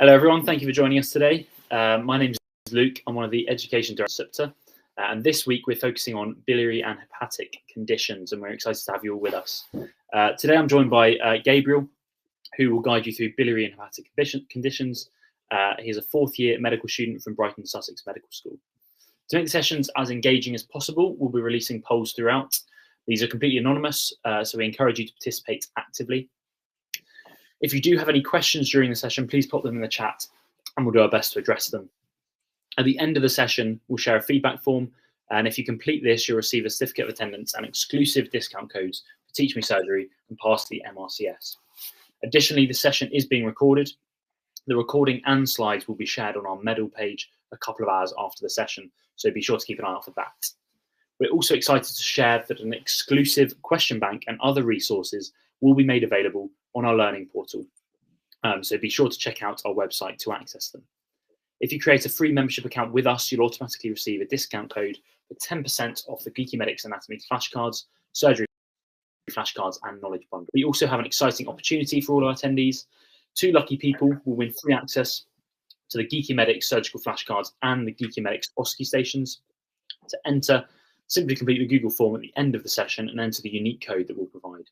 Hello everyone, thank you for joining us today. My name is Luke, I'm one of the Education Directors at SUPTA, and this week we're focusing on biliary and hepatic conditions, and we're excited to have you all with us. Today I'm joined by Gabriel, who will guide you through biliary and hepatic conditions. He's a fourth year medical student from Brighton Sussex Medical School. To make the sessions as engaging as possible, we'll be releasing polls throughout. These are completely anonymous, so we encourage you to participate actively. If you do have any questions during the session, please pop them in the chat and we'll do our best to address them. At the end of the session, we'll share a feedback form, and if you complete this, you'll receive a certificate of attendance and exclusive discount codes for Teach Me Surgery and pass the MRCS. Additionally, the session is being recorded. The recording and slides will be shared on our medal page a couple of hours after the session, so be sure to keep an eye out for that. We're also excited to share that an exclusive question bank and other resources will be made available on our learning portal, so be sure to check out our website to access them. If you create a free membership account with us, you'll automatically receive a discount code for 10% off the Geeky Medics Anatomy flashcards, surgery flashcards and knowledge bundle. We also have an exciting opportunity for all our attendees. 2 lucky people will win free access to the Geeky Medics surgical flashcards and the Geeky Medics OSCE stations. To enter, simply complete the Google form at the end of the session and enter the unique code that we'll provide.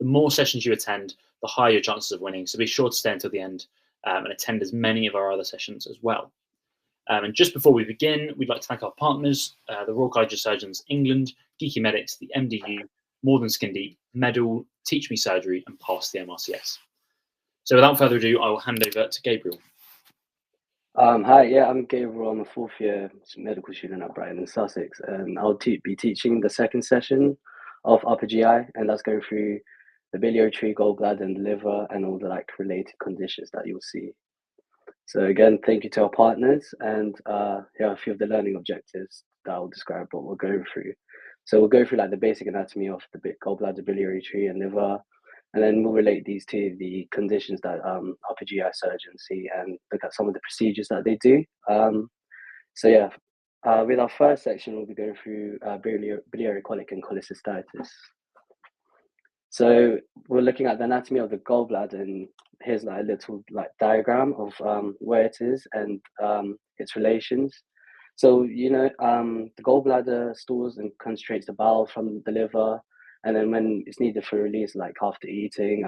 The more sessions you attend, the higher your chances of winning, so be sure to stay until the end and attend as many of our other sessions as well. And just before we begin, we'd like to thank our partners, the Royal College of Surgeons England, Geeky Medics, the MDU, More Than Skin Deep, Medal, Teach Me Surgery and Pass the MRCS. So without further ado, I will hand over to Gabriel. Hi, I'm Gabriel. I'm a fourth year medical student at Brighton in Sussex, and I'll be teaching the second session of upper GI, and that's going through the biliary tree, gallbladder and liver and all the related conditions that you'll see. So again, thank you to our partners, and here are a few of the learning objectives that I'll describe what we're going through. So we'll go through the basic anatomy of the gallbladder, biliary tree and liver, and then we'll relate these to the conditions that upper GI surgeons see and look at some of the procedures that they do. With our first section, we'll be going through biliary colic and cholecystitis. So we're looking at the anatomy of the gallbladder, and here's a little diagram of where it is and its relations. So the gallbladder stores and concentrates the bile from the liver, and then when it's needed for release, like after eating,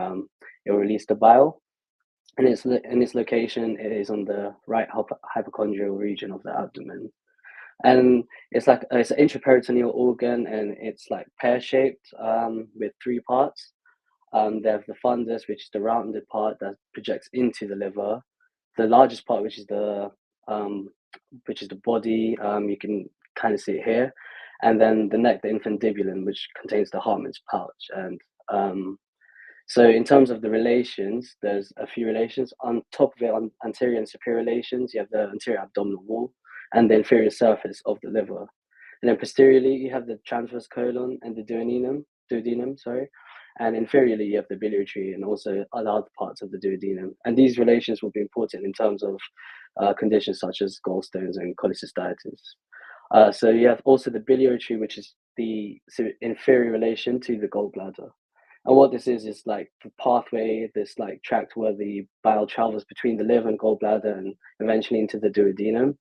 it will release the bile. And in its location, it is on the right hypochondrial region of the abdomen. And it's an intraperitoneal organ, and it's pear-shaped with 3 parts. They have the fundus, which is the rounded part that projects into the liver. The largest part, which is the body, you can kind of see it here, and then the neck, the infundibulum, which contains the Hartmann's pouch. And so in terms of the relations, there's a few relations. On top of it, on anterior and superior relations, you have the anterior abdominal wall and the inferior surface of the liver. And then posteriorly, you have the transverse colon and the duodenum, and inferiorly, you have the biliary tree and also other parts of the duodenum. And these relations will be important in terms of conditions such as gallstones and cholecystitis. So you have also the biliary tree, which is the inferior relation to the gallbladder. And what this is the pathway, this tract where the bile travels between the liver and gallbladder and eventually into the duodenum.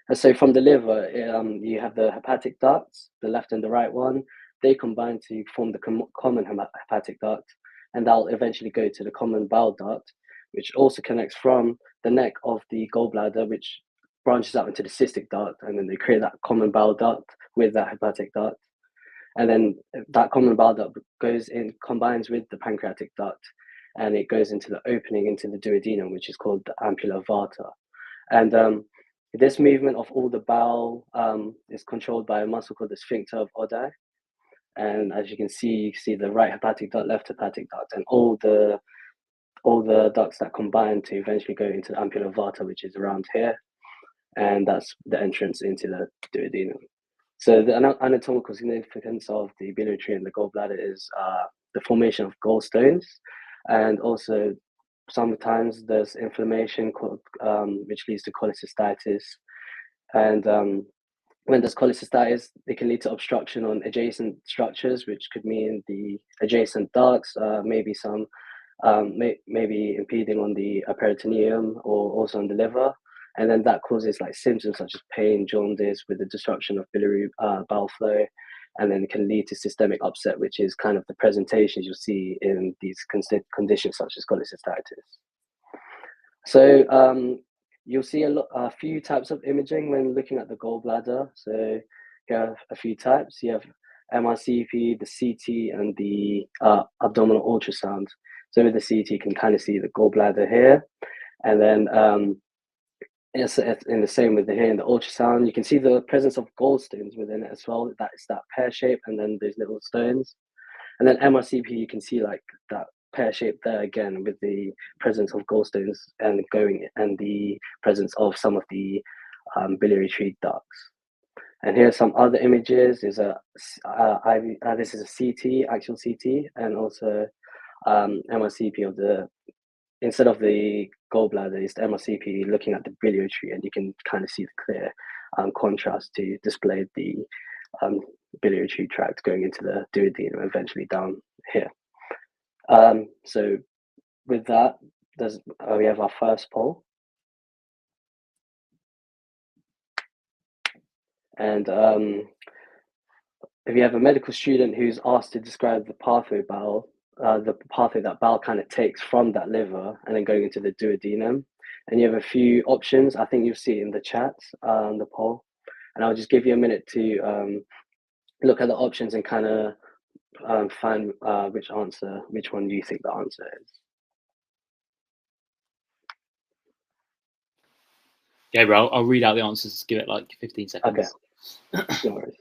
And so from the liver, you have the hepatic ducts, the left and the right one. They combine to form the common hepatic duct, and that'll eventually go to the common bile duct, which also connects from the neck of the gallbladder, which branches out into the cystic duct, and then they create that common bile duct with that hepatic duct. And then that common bile duct combines with the pancreatic duct, and it goes into the opening into the duodenum, which is called the ampulla vata. And this movement of all the bowel is controlled by a muscle called the sphincter of Oddi. And as you can see the right hepatic duct, left hepatic duct, and all the ducts that combine to eventually go into the ampulla vata, which is around here, and that's the entrance into the duodenum. So the anatomical significance of the biliary tree and the gallbladder is the formation of gallstones, and also sometimes there's inflammation which leads to cholecystitis. And when there's cholecystitis, it can lead to obstruction on adjacent structures, which could mean the adjacent ducts, maybe some maybe impeding on the peritoneum or also on the liver. And then that causes like symptoms such as pain, jaundice with the disruption of biliary bowel flow. And then it can lead to systemic upset, which is kind of the presentations you'll see in these conditions such as cholecystitis. So you'll see a few types of imaging when looking at the gallbladder. So you have a few types. You have MRCP, the CT, and the abdominal ultrasound. So with the CT, you can kind of see the gallbladder here. And then it's in the same with here in the ultrasound, you can see the presence of gallstones within it as well. That is that pear shape, and then those little stones. And then MRCP, you can see like that pear shape there again with the presence of gallstones and the presence of some of the biliary tree ducts. And here are some other images. This is a CT, actual CT, and also MRCP of the, instead of the gallbladder, it's the MRCP looking at the biliary tree, and you can kind of see the clear contrast to display the biliary tree tract going into the duodenum, eventually down here. So with that, we have our first poll. And if you have a medical student who's asked to describe the pathway that bowel kind of takes from that liver and then going into the duodenum, and you have a few options, I think you'll see it in the chat, the poll, and I'll just give you a minute to look at the options and kind of find which one you think the answer is. Yeah, bro, I'll read out the answers. Give it like 15 seconds. Okay. No worries.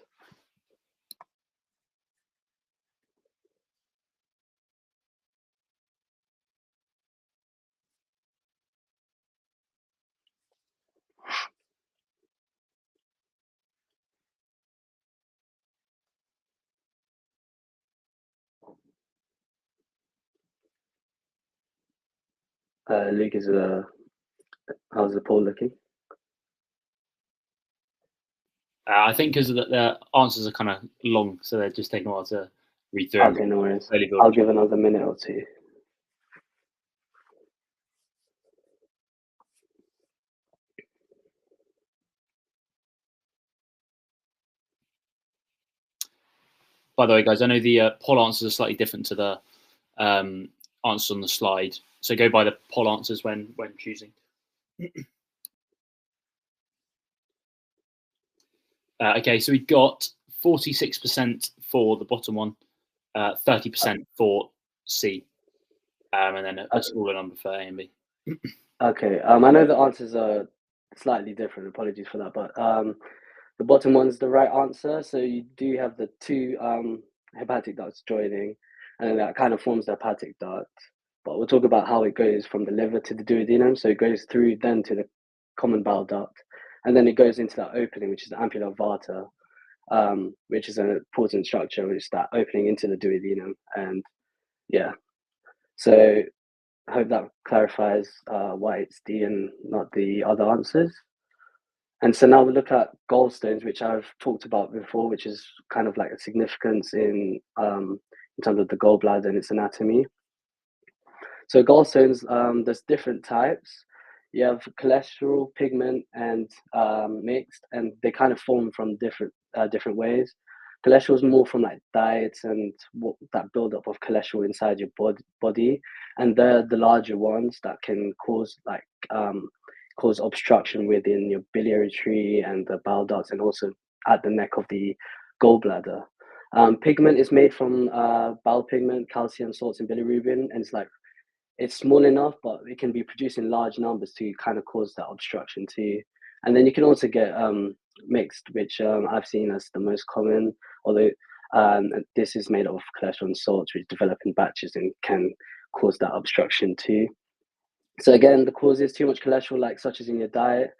Luke, how's the poll looking? I think because the answers are kind of long, so they're just taking a while to read through. Okay, no worries. I'll give another minute or two. By the way, guys, I know the poll answers are slightly different to the answers on the slide, so go by the poll answers when choosing. Okay, so we got 46% for the bottom one, 30% for C, and then a smaller number for A and B. Okay, I know the answers are slightly different. Apologies for that, but the bottom one's the right answer. So you do have the two hepatic ducts joining, and then that kind of forms the hepatic duct. But we'll talk about how it goes from the liver to the duodenum. So it goes through then to the common bile duct, and then it goes into that opening, which is the ampulla vata, which is an important structure, which is that opening into the duodenum. And yeah, so I hope that clarifies why it's D and not the other answers. And so now we look at gallstones, which I've talked about before, which is kind of like a significance in terms of the gallbladder and its anatomy. So gallstones, there's different types. You have cholesterol, pigment, and mixed, and they kind of form from different ways. Cholesterol is more from like diets and that buildup of cholesterol inside your body, and they're the larger ones that can cause cause obstruction within your biliary tree and the bile ducts, and also at the neck of the gallbladder. Pigment is made from bile pigment, calcium, salts, and bilirubin, and it's small enough, but it can be produced in large numbers to kind of cause that obstruction too. And then you can also get mixed, which I've seen as the most common, although this is made of cholesterol and salts, which develop in batches and can cause that obstruction too. So again, the cause is too much cholesterol, such as in your diet.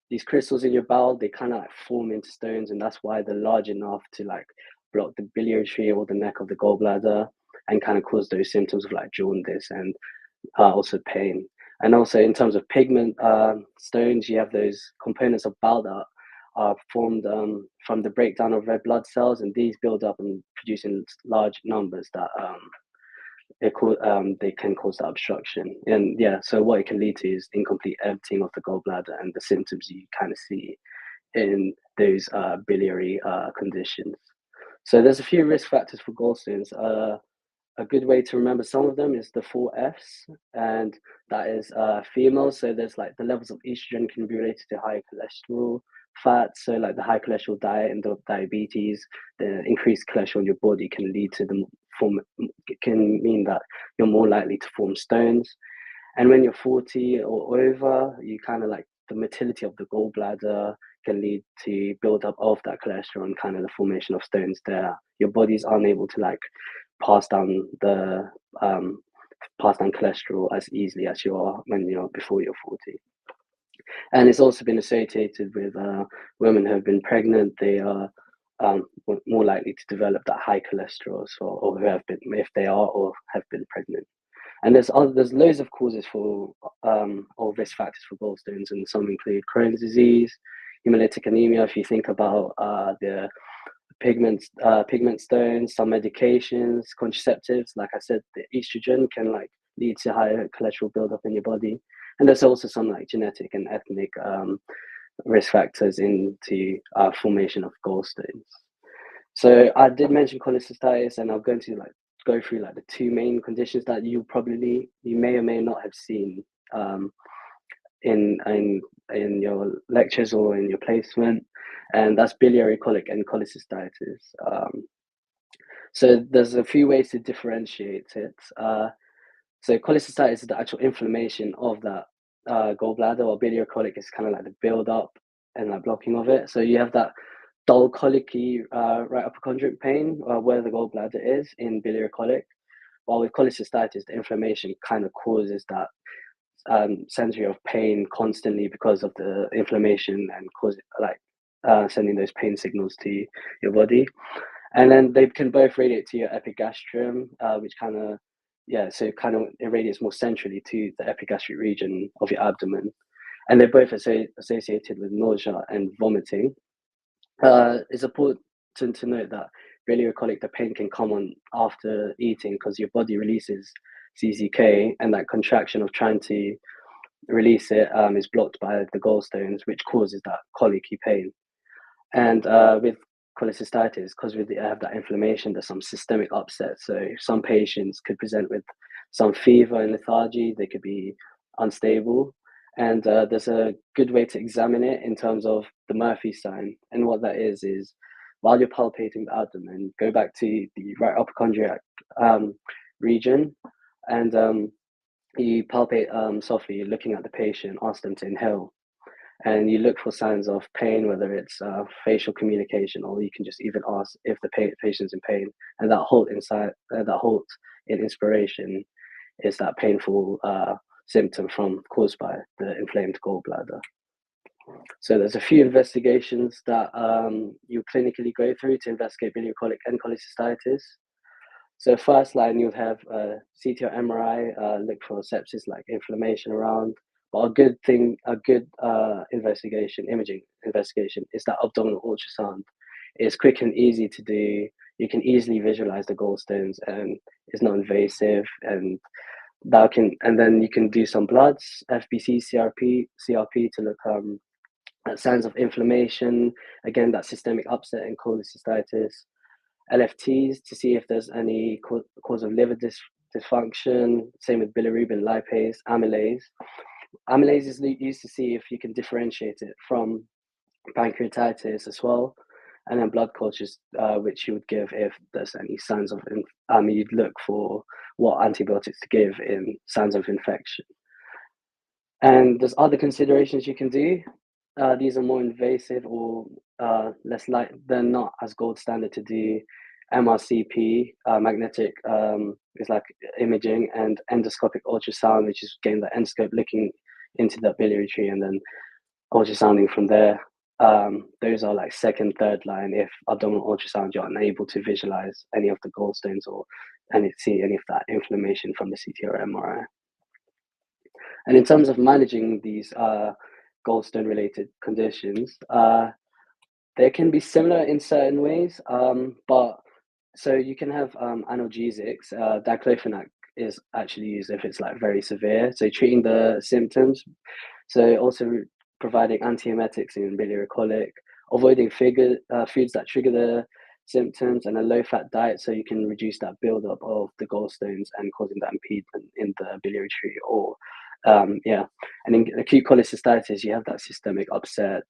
These crystals in your bowel, they kind of form into stones, and that's why they're large enough to block the biliary tree or the neck of the gallbladder and kind of cause those symptoms of jaundice and also pain. And also in terms of pigment stones, you have those components of bile that are formed from the breakdown of red blood cells, and these build up and produce in large numbers that they can cause that obstruction. And yeah, so what it can lead to is incomplete emptying of the gallbladder and the symptoms you kind of see in those biliary conditions. So there's a few risk factors for gallstones. A good way to remember some of them is the 4 Fs, and that is female. So there's like the levels of estrogen can be related to high cholesterol, fat. So like the high cholesterol diet and the diabetes, the increased cholesterol in your body can lead to the form. Can mean that you're more likely to form stones. And when you're 40 or over, you kind of like the motility of the gallbladder can lead to build up of that cholesterol and kind of the formation of stones there. Your body's unable to like pass down the pass down cholesterol as easily as you are when you're before you're 40. And it's also been associated with women who have been pregnant. They are more likely to develop that high cholesterol, so, or who have been, if they are or have been pregnant. And there's loads of causes for or risk factors for gallstones, and some include Crohn's disease, hemolytic anemia. If you think about the pigment stones, some medications, contraceptives, like I said, the estrogen can like lead to higher cholesterol buildup in your body. And there's also some like genetic and ethnic risk factors into formation of gallstones. So I did mention cholecystitis, and I'm going to like go through like the two main conditions that you may or may not have seen in your lectures or in your placement, and that's biliary colic and cholecystitis. So there's a few ways to differentiate it. So cholecystitis is the actual inflammation of that gallbladder, or biliary colic is kind of like the build up and like blocking of it. So you have that dull colicky right upper chondric pain where the gallbladder is in biliary colic. While with cholecystitis, the inflammation kind of causes that sensory of pain constantly because of the inflammation and cause like sending those pain signals to your body. And then they can both radiate to your epigastrium, which kind of, yeah, so kind of irradiates more centrally to the epigastric region of your abdomen. And they're both associated with nausea and vomiting. It's important to note that biliary colic, the pain can come on after eating because your body releases CCK, and that contraction of trying to release it is blocked by the gallstones, which causes that colicky pain. And with cholecystitis, because we have that inflammation, there's some systemic upset. So some patients could present with some fever and lethargy. They could be unstable. And there's a good way to examine it in terms of the Murphy sign. And what that is while you're palpating the abdomen, go back to the right hypochondriac region, and you palpate softly, looking at the patient, ask them to inhale. And you look for signs of pain, whether it's facial communication, or you can just even ask if the patient's in pain. And that halt in inspiration is that painful symptom caused by the inflamed gallbladder. So there's a few investigations that you clinically go through to investigate biliary colic and cholecystitis. So first line, you'll have CT or MRI, look for sepsis like inflammation around. But a good imaging investigation, is that abdominal ultrasound. It's quick and easy to do. You can easily visualize the gallstones, and it's not invasive. And then you can do some bloods, FBC, CRP to look at signs of inflammation. Again, that systemic upset and cholecystitis. LFTs to see if there's any cause of liver dysfunction. Same with bilirubin, lipase, amylase. Amylase is used to see if you can differentiate it from pancreatitis as well. And then blood cultures, which you would give if there's any signs of, you'd look for what antibiotics to give in signs of infection. And there's other considerations you can do. These are more invasive or less they're not as gold standard to do. MRCP, magnetic, is like imaging, and endoscopic ultrasound, which is again the endoscope looking into the biliary tree and then ultrasounding from there. Those are like second, third line. If abdominal ultrasound, you're unable to visualize any of the gallstones or see any of that inflammation from the CT or MRI. And in terms of managing these gallstone related conditions, they can be similar in certain ways, but so you can have analgesics. Diclofenac is actually used if it's like very severe. So treating the symptoms. So also providing antiemetics in biliary colic, avoiding foods that trigger the symptoms, and a low-fat diet so you can reduce that buildup of the gallstones and causing that impediment in the biliary tree. Or yeah, and in acute cholecystitis, you have that systemic upset,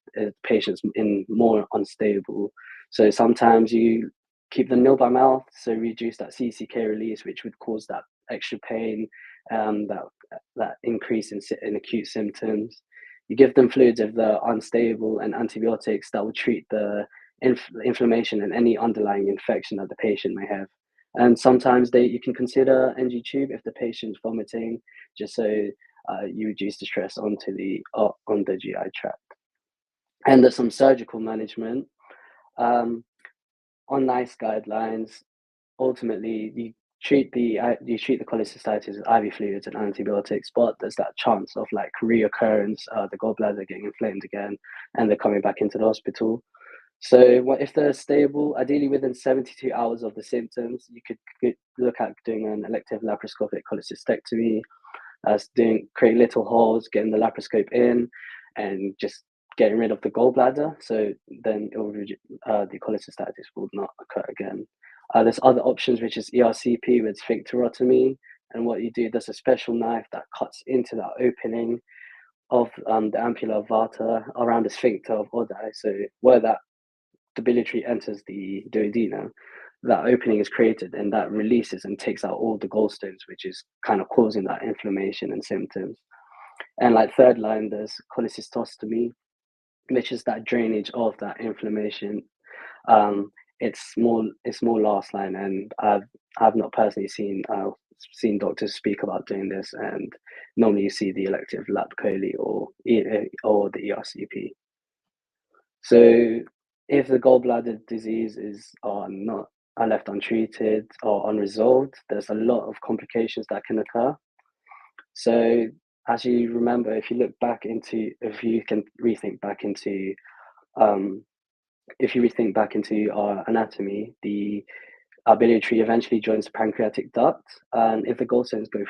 patients in more unstable. So sometimes you keep them nil by mouth, so reduce that CCK release, which would cause that extra pain, that increase in acute symptoms. You give them fluids if they're unstable, and antibiotics that will treat the inflammation and any underlying infection that the patient may have. And sometimes you can consider NG tube if the patient's vomiting, just so you reduce the stress onto on the GI tract. And there's some surgical management. On NICE guidelines, ultimately you treat the cholecystitis with IV fluids and antibiotics, but there's that chance of like reoccurrence, the gallbladder getting inflamed again, and they're coming back into the hospital. So if they're stable, ideally within 72 hours of the symptoms, you could look at doing an elective laparoscopic cholecystectomy, create little holes, getting the laparoscope in, and just getting rid of the gallbladder. So then the cholecystitis will not occur again. There's other options, which is ERCP with sphincterotomy. And what you do, there's a special knife that cuts into that opening of the ampulla vata around the sphincter of Oddi. So where the biliary enters the duodenum, that opening is created, and that releases and takes out all the gallstones, which is kind of causing that inflammation and symptoms. And like third line, there's cholecystostomy, which is that drainage of that inflammation. It's more last line, and I've not personally seen doctors speak about doing this, and normally you see the elective lap chole or the ERCP. So if the gallbladder disease are left untreated or unresolved, there's a lot of complications that can occur. So as you remember, if you can rethink back into our anatomy, our biliary tree eventually joins the pancreatic duct, and if the gallstones go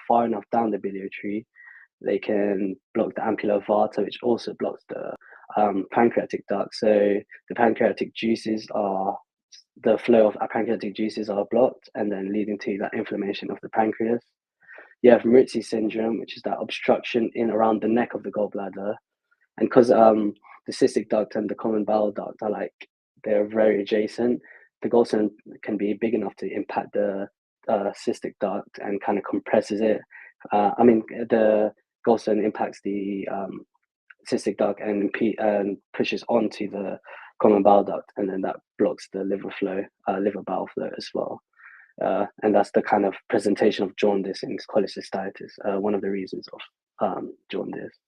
far enough down the biliary tree, they can block the ampulla vata, which also blocks the pancreatic duct. So the flow of pancreatic juices are blocked, and then leading to that inflammation of the pancreas. You have Maritzi syndrome, which is that obstruction in around the neck of the gallbladder, and because the cystic duct and the common bowel duct they're very adjacent, the gallstone can be big enough to impact the cystic duct and kind of compresses it. The gallstone impacts the cystic duct and pushes onto the common bowel duct, and then that blocks the liver bowel flow as well. And that's the kind of presentation of jaundice in cholecystitis, one of the reasons of jaundice.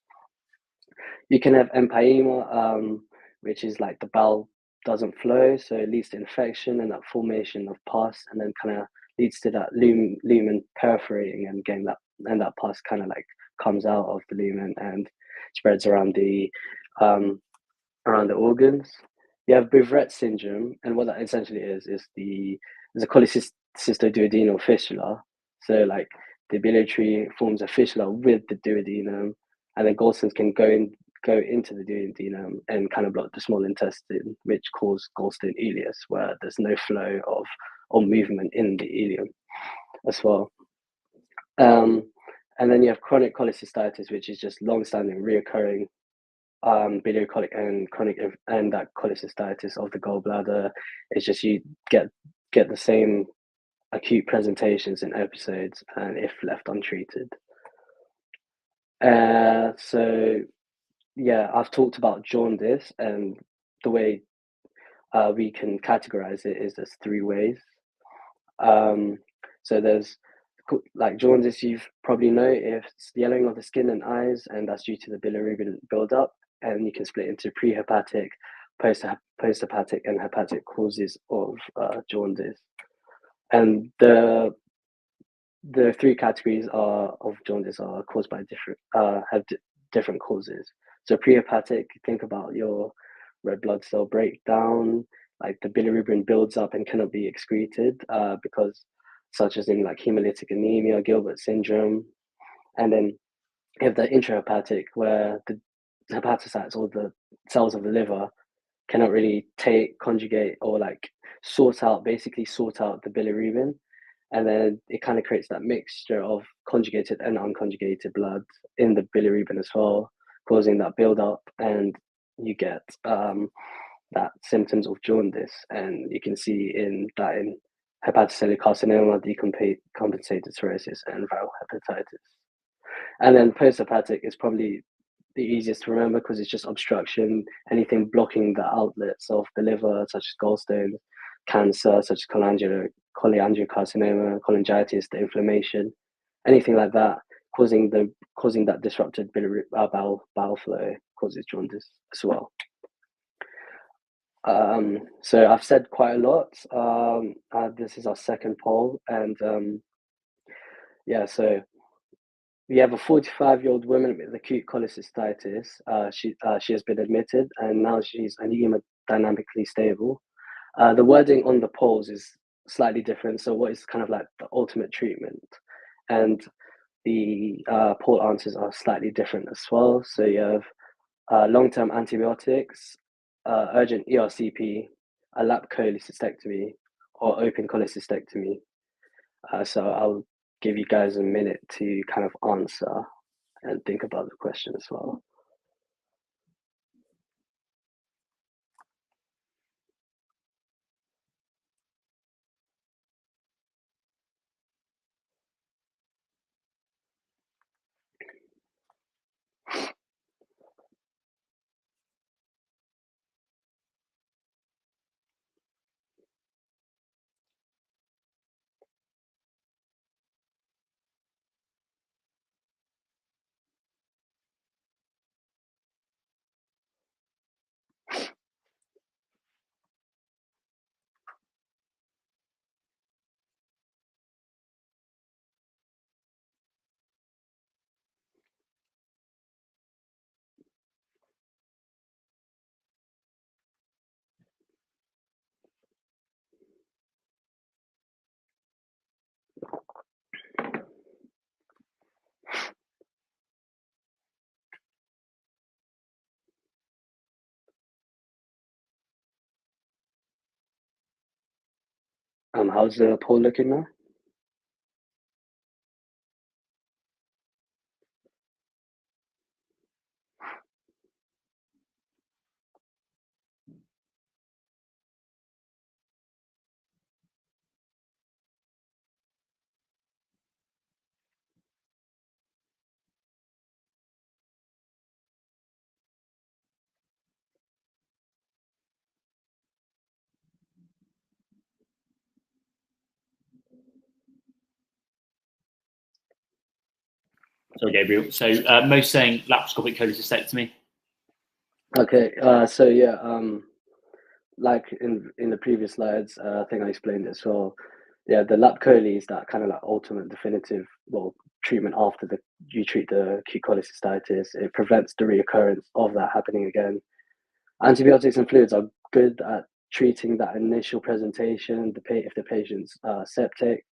You can have empyema, which is like the bowel doesn't flow, so it leads to infection and that formation of pus, and then kind of leads to that lumen perforating and getting that pus kind of like comes out of the lumen and spreads around the organs. You have Bouvret syndrome, and what that essentially is a cholecystoduodenal fistula. So like the biliary tree forms a fistula with the duodenum, and then gallstones can go into the duodenum and kind of block the small intestine, which cause gallstone ileus, where there's no flow or movement in the ileum as well. And then you have chronic cholecystitis, which is just long-standing, reoccurring biliary colic and chronic and that cholecystitis of the gallbladder. It's just you get the same acute presentations and episodes, and if left untreated. So yeah, I've talked about jaundice, and the way we can categorize it is there's three ways. So there's like jaundice, you've probably know if it's yellowing of the skin and eyes, and that's due to the bilirubin buildup, and you can split into prehepatic, posthepatic, and hepatic causes of jaundice. And the three categories of jaundice are caused by different causes. So prehepatic, think about your red blood cell breakdown, like the bilirubin builds up and cannot be excreted because such as in like hemolytic anemia, Gilbert syndrome. And then you have the intrahepatic, where the hepatocytes or the cells of the liver cannot really conjugate, or like basically sort out the bilirubin. And then it kind of creates that mixture of conjugated and unconjugated blood in the bilirubin as well, causing that buildup, and you get that symptoms of jaundice. And you can see in hepatocellular carcinoma, decompensated cirrhosis, and viral hepatitis. And then post-hepatic is probably the easiest to remember because it's just obstruction, anything blocking the outlets of the liver, such as gallstones, cancer, such as cholangiocarcinoma, cholangitis, the inflammation, anything like that, causing that disrupted bowel flow causes jaundice as well. So I've said quite a lot. This is our second poll, and so we have a 45-year-old woman with acute cholecystitis. She has been admitted, and now she's hemodynamically stable. The wording on the polls is slightly different. So what is kind of like the ultimate treatment? And the poll answers are slightly different as well. So you have long-term antibiotics, urgent ERCP, a lap cholecystectomy, or open cholecystectomy. So I'll give you guys a minute to kind of answer and think about the question as well. How's the poll looking now? Sorry, Gabriel. So most saying laparoscopic cholecystectomy. Okay, like in the previous slides, I think I explained it as well. Yeah, the lap chole is that kind of like ultimate definitive treatment after you treat the acute cholecystitis. It prevents the reoccurrence of that happening again. Antibiotics and fluids are good at treating that initial presentation. If the patient's septic,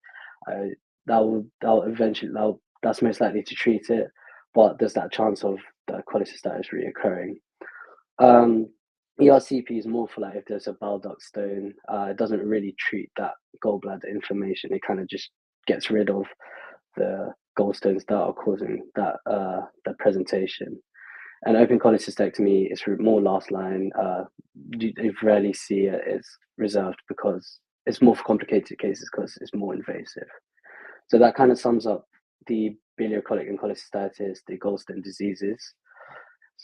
that's most likely to treat it. But there's that chance of the cholecystitis reoccurring. ERCP is more for like if there's a bile duct stone. It doesn't really treat that gallbladder inflammation. It kind of just gets rid of the gallstones that are causing that presentation. And open cholecystectomy is more last line. You rarely see it. It's reserved because it's more for complicated cases because it's more invasive. So that kind of sums up the biliary colic and cholecystitis, the gallstone diseases.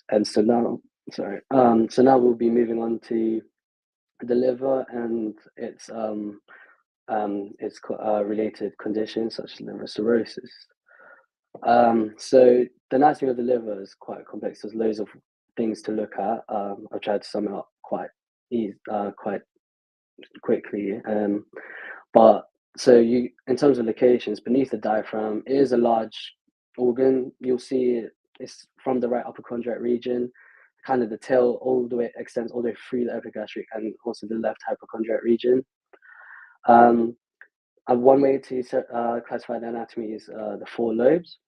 And so now we'll be moving on to the liver and its related conditions such as liver cirrhosis. So the anatomy of the liver is quite complex. There's loads of things to look at. I've tried to sum it up quite quickly. But so in terms of locations, beneath the diaphragm, it is a large organ. You'll see it's from the right upper chondrite region. Kind of the tail extends all the way through the epigastric and also the left hypochondriac region. one way to classify the anatomy is the four lobes,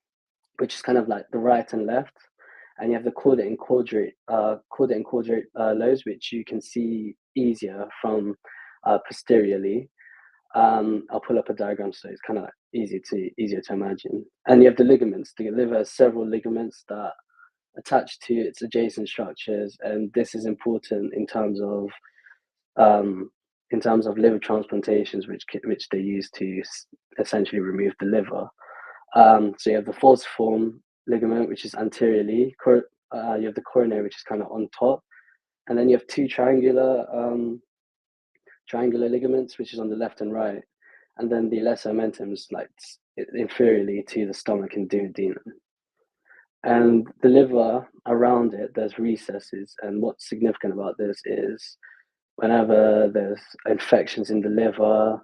which is kind of like the right and left, and you have the caudate and quadrate lobes, which you can see easier from posteriorly. I'll pull up a diagram so it's kind of like easier to imagine. And you have the ligaments. The liver has several ligaments that attach to its adjacent structures, and this is important um, in terms of liver transplantations, which they use to essentially remove the liver. So you have the falciform ligament, which is anteriorly. You have the coronary, which is kind of on top, and then you have two triangular ligaments, which is on the left and right, and then the lesser omentum is like inferiorly to the stomach and duodenum. And the liver around it, there's recesses, and what's significant about this is whenever there's infections in the liver,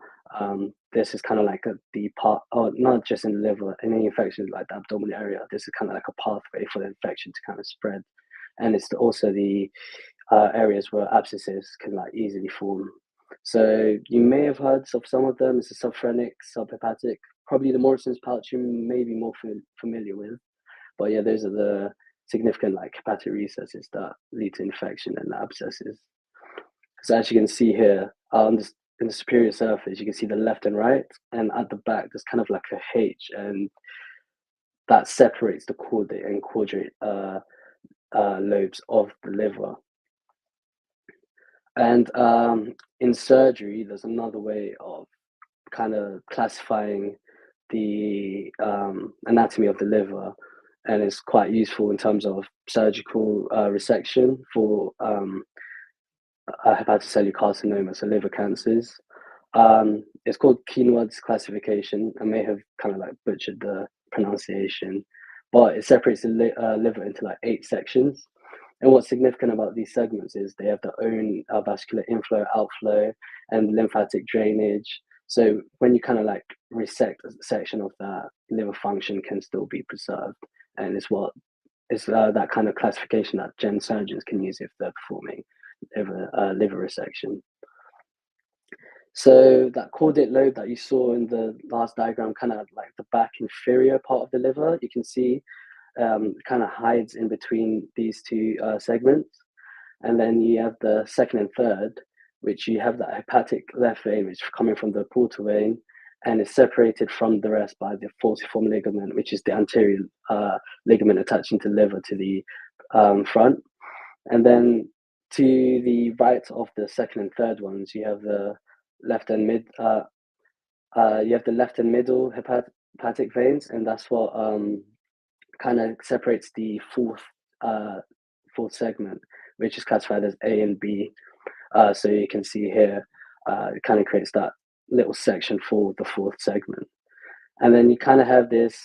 this is kind of like the part, or not just in the liver, any infections like the abdominal area, this is kind of like a pathway for the infection to kind of spread. And it's also the areas where abscesses can like easily form. So you may have heard of some of them. It's a subphrenic, subhepatic. Probably the Morrison's pouch you may be more familiar with. But yeah, those are the significant like hepatic recesses that lead to infection and abscesses. So as you can see here, in the superior surface, you can see the left and right, and at the back, there's kind of like a H, and that separates the caudate and quadrate lobes of the liver. And in surgery, there's another way of kind of classifying the anatomy of the liver, and it's quite useful in terms of surgical resection for hepatocellular carcinoma, so liver cancers. It's called Quinoad's classification. I may have kind of like butchered the pronunciation, but it separates the liver into like 8 sections. And what's significant about these segments is they have their own vascular inflow, outflow, and lymphatic drainage. So when you kind of like resect a section of that, liver function can still be preserved. And it's that kind of classification that gen surgeons can use if they're performing liver resection. So that caudate lobe that you saw in the last diagram, kind of like the back inferior part of the liver, you can see kind of hides in between these two segments. And then you have the second and third, which you have that hepatic left vein, which is coming from the portal vein, and is separated from the rest by the falciform ligament, which is the anterior ligament attaching to liver to the front. And then to the right of the second and third ones, you have the left and middle hepatic veins, and that's what kind of separates the fourth segment, which is classified as A and B. So you can see here, it kind of creates that little section for the fourth segment. And then you kind of have this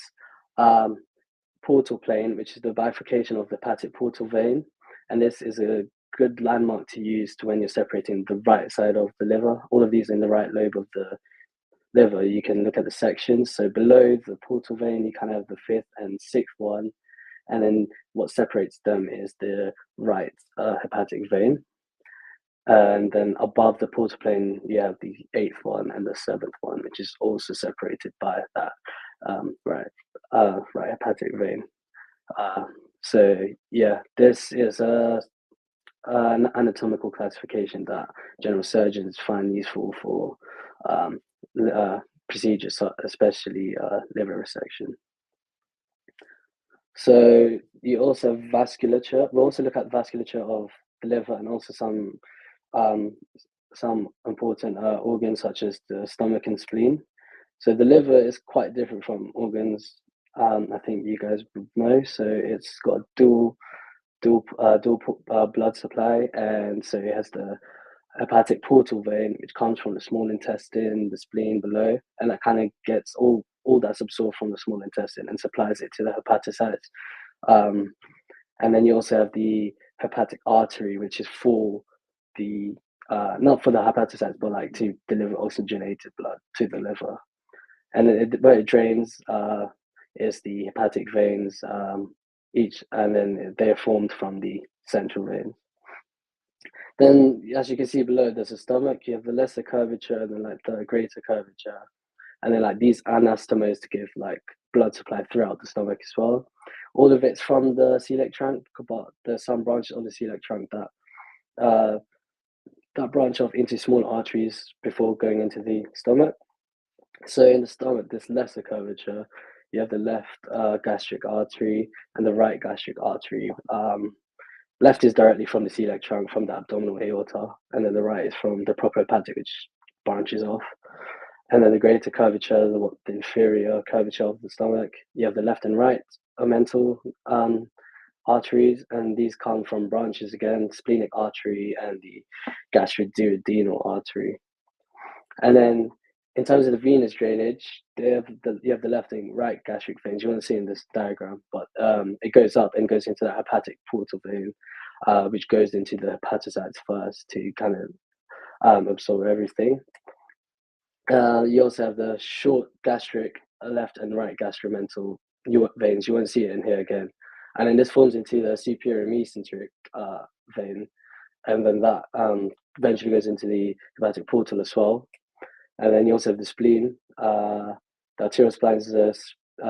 portal plane, which is the bifurcation of the hepatic portal vein. And this is a good landmark to use when you're separating the right side of the liver. All of these in the right lobe of the liver, you can look at the sections. So below the portal vein, you kind of have the fifth and sixth one. And then what separates them is the right hepatic vein. And then above the portal plane, you have the eighth one and the seventh one, which is also separated by that right hepatic vein. So yeah, this is an anatomical classification that general surgeons find useful for procedures, especially liver resection. So you also have vasculature. We'll also look at vasculature of the liver and also some important organs such as the stomach and spleen. So the liver is quite different from organs. I think you guys would know. So it's got a dual blood supply, and so it has the hepatic portal vein, which comes from the small intestine, the spleen below, and that kind of gets all that's absorbed from the small intestine and supplies it to the hepatocytes. And then you also have the hepatic artery, which is for the not for the hepatocytes, but like to deliver oxygenated blood to the liver. And where it drains is the hepatic veins, and then they're formed from the central veins. Then, as you can see below, there's a stomach. You have the lesser curvature and then like the greater curvature. and then like these anastomoses to give like blood supply throughout the stomach as well. All of it's from the celiac trunk, but there's some branches of the celiac trunk uh, that branch off into small arteries before going into the stomach. So in the stomach, there's lesser curvature. You have the left gastric artery and the right gastric artery. Left is directly from the celiac trunk, from the abdominal aorta, and then the right is from the proper hepatic, which branches off. And then the greater curvature, the inferior curvature of the stomach. You have the left and right omental arteries, and these come from branches again, splenic artery and the gastroduodenal artery. And then in terms of the venous drainage, you have the left and right gastric veins. You want to see in this diagram, but it goes up and goes into the hepatic portal vein, which goes into the hepatocytes first to kind of absorb everything. You also have the short gastric left and right gastromental veins. You won't see it in here again. And then this forms into the superior mesenteric vein, and then that eventually goes into the hepatic portal as well. And then you also have the spleen. The arterial spine is a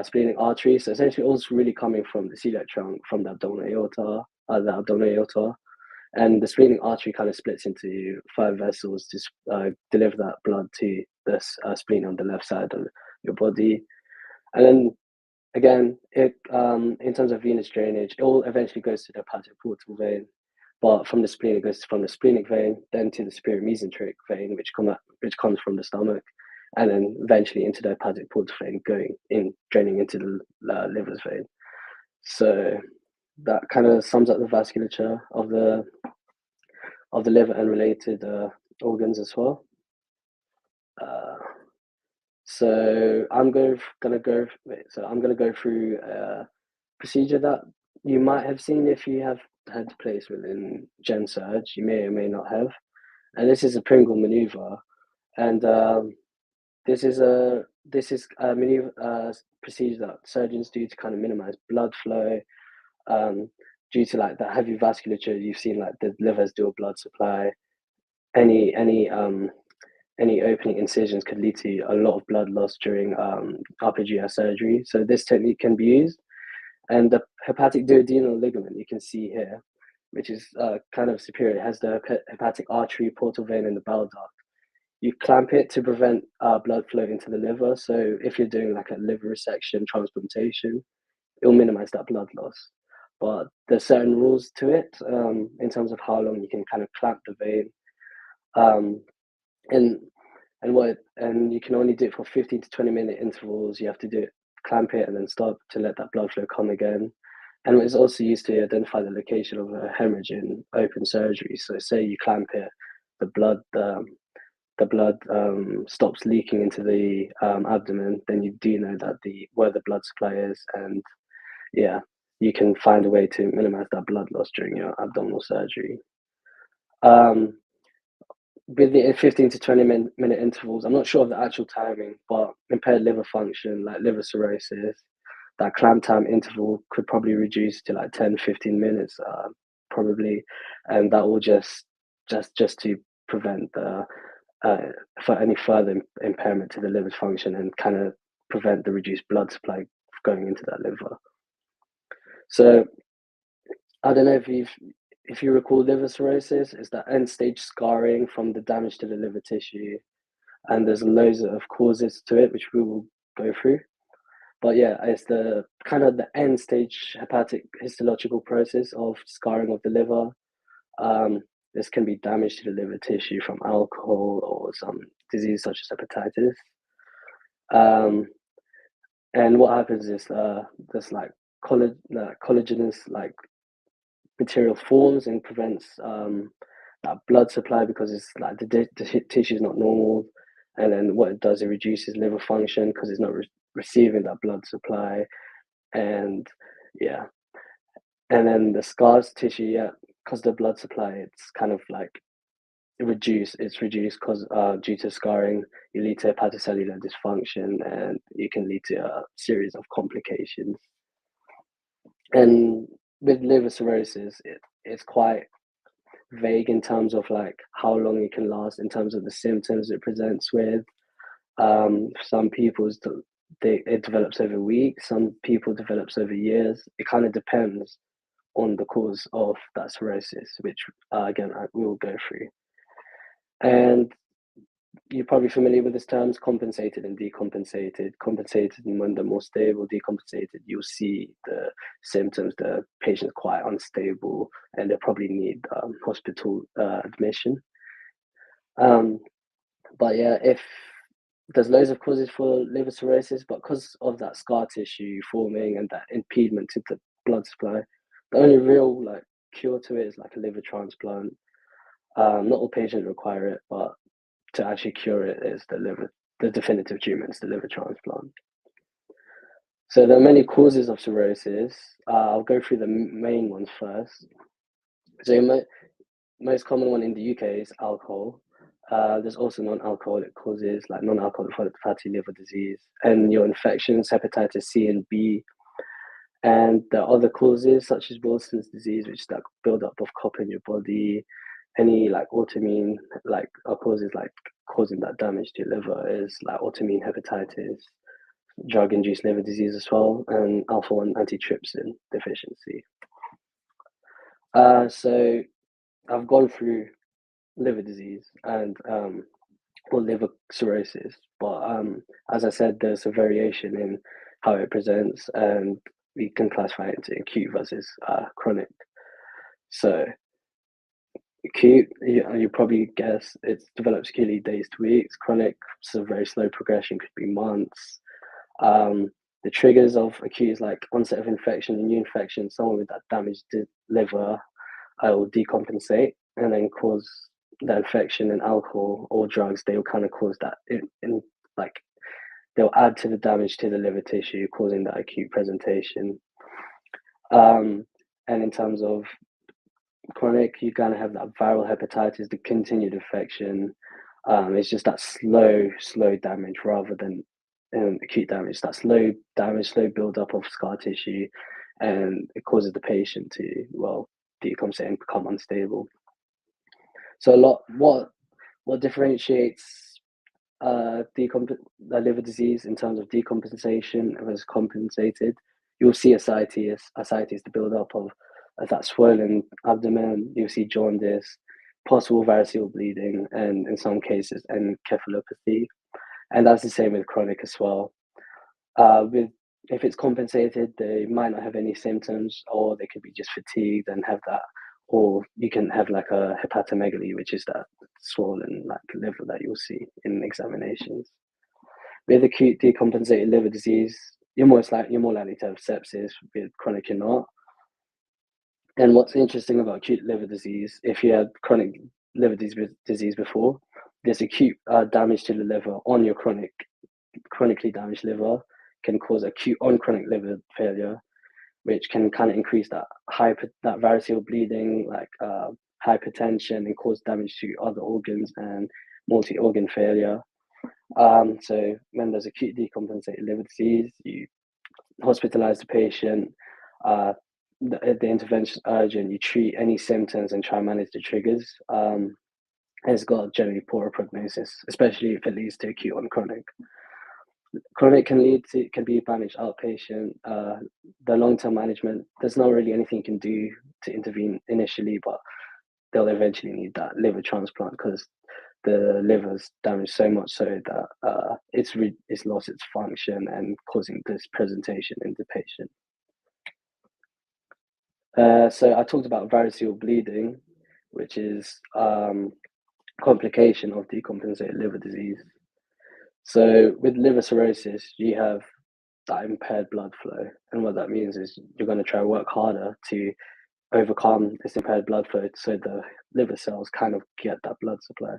splenic artery. So essentially, all really coming from the celiac trunk, from the abdominal aorta. And the splenic artery kind of splits into 5 vessels to deliver that blood to the spleen on the left side of your body. And then again, in terms of venous drainage, it all eventually goes to the hepatic portal vein. But from the spleen, it goes from the splenic vein, then to the superior mesenteric vein, which comes from the stomach, and then eventually into the hepatic portal vein, draining into the liver's vein. So that kind of sums up the vasculature of the liver and related organs as well. So I'm going to go through a procedure that you might have seen if you have had place within Gen Surg. You may or may not have, and this is a Pringle maneuver, and this is a maneuver procedure that surgeons do to kind of minimize blood flow. Due to like the heavy vasculature, you've seen like the liver's dual blood supply. Any opening incisions could lead to a lot of blood loss during upper GI surgery. So this technique can be used. And the hepatic duodenal ligament you can see here, which is kind of superior, it has the hepatic artery, portal vein, and the bile duct. You clamp it to prevent blood flow into the liver. So if you're doing like a liver resection, transplantation, it'll minimize that blood loss. But there's certain rules to it in terms of how long you can kind of clamp the vein. And you can only do it for 15 to 20-minute intervals. You have to do it, clamp it, and then stop to let that blood flow come again. And it's also used to identify the location of a hemorrhage in open surgery. So say you clamp it, the blood stops leaking into the abdomen, then you do know that where the blood supply is, and yeah, you can find a way to minimize that blood loss during your abdominal surgery. With the 15 to 20-minute intervals, I'm not sure of the actual timing, but impaired liver function, like liver cirrhosis, that clamp time interval could probably reduce to like 10, 15 minutes, probably. And that will just to prevent for any further impairment to the liver's function and kind of prevent the reduced blood supply going into that liver. So I don't know if you recall liver cirrhosis, it's that end stage scarring from the damage to the liver tissue, and there's loads of causes to it, which we will go through. But yeah, it's the kind of the end stage hepatic histological process of scarring of the liver. This can be damage to the liver tissue from alcohol or some disease such as hepatitis. And what happens is there's like collagenous like material forms and prevents that blood supply because it's like the tissue is not normal, and then what it does, it reduces liver function because it's not receiving that blood supply, and yeah, and then the scars tissue, because the blood supply, it's kind of like it's reduced because due to scarring, you lead to hepatocellular dysfunction, and you can lead to a series of complications. And with liver cirrhosis, it's quite vague in terms of like how long it can last, in terms of the symptoms it presents with. Some people's it develops over weeks. Some people develops over years. It kind of depends on the cause of that cirrhosis, which again we will go through. And you're probably familiar with these terms: compensated and decompensated. Compensated, and when they're more stable; decompensated, you'll see the symptoms. The patient's quite unstable, and they probably need hospital admission. But yeah, if there's loads of causes for liver cirrhosis, but because of that scar tissue forming and that impediment to the blood supply, the only real like cure to it is like a liver transplant. Not all patients require it, but to actually cure it is the definitive treatment is the liver transplant. So there are many causes of cirrhosis. I'll go through the main ones first. So most common one in the UK is alcohol. There's also non-alcoholic causes like non-alcoholic fatty liver disease and your infections, hepatitis C and B. And there are other causes such as Wilson's disease, which is like buildup of copper in your body. Any like autoimmune like causes like causing that damage to your liver is like autoimmune hepatitis, drug-induced liver disease as well, and alpha-1 antitrypsin deficiency. So I've gone through liver disease and or liver cirrhosis, but as I said, there's a variation in how it presents, and we can classify it into acute versus chronic. So acute, you probably guess it develops acutely days to weeks. Chronic, so very slow progression, could be months. The triggers of acute is like onset of infection, new infection, someone with that damaged liver will decompensate and then cause the infection, and alcohol or drugs, they will kind of cause that like they'll add to the damage to the liver tissue, causing that acute presentation. And in terms of chronic, you're going to have that viral hepatitis, the continued infection. It's just that slow damage rather than acute damage. That slow damage, slow build-up of scar tissue, and it causes the patient to, well, decompensate and become unstable. So what differentiates liver disease in terms of decompensation versus compensated? You'll see ascites. Ascites is the build-up of that swollen abdomen. You'll see jaundice, possible variceal bleeding, and in some cases, encephalopathy. And that's the same with chronic as well. If it's compensated, they might not have any symptoms, or they could be just fatigued and have that, or you can have like a hepatomegaly, which is that swollen like liver that you'll see in examinations. With acute decompensated liver disease, you're more likely to have sepsis. With chronic, you're not. And what's interesting about acute liver disease, if you had chronic liver disease before, there's acute damage to the liver on your chronically damaged liver can cause acute on chronic liver failure, which can kind of increase that variceal bleeding, like hypertension, and cause damage to other organs and multi-organ failure. So when there's acute decompensated liver disease, you hospitalize the patient. The intervention is urgent. You treat any symptoms and try and manage the triggers. It's got generally poorer prognosis, especially if it leads to acute on chronic. Chronic can be managed outpatient. The long-term management, there's not really anything you can do to intervene initially, but they'll eventually need that liver transplant because the liver's damaged so much so that it's lost its function and causing this presentation in the patient. So I talked about variceal bleeding, which is complication of decompensated liver disease. So with liver cirrhosis, you have that impaired blood flow, and what that means is you're going to try to work harder to overcome this impaired blood flow so the liver cells kind of get that blood supply.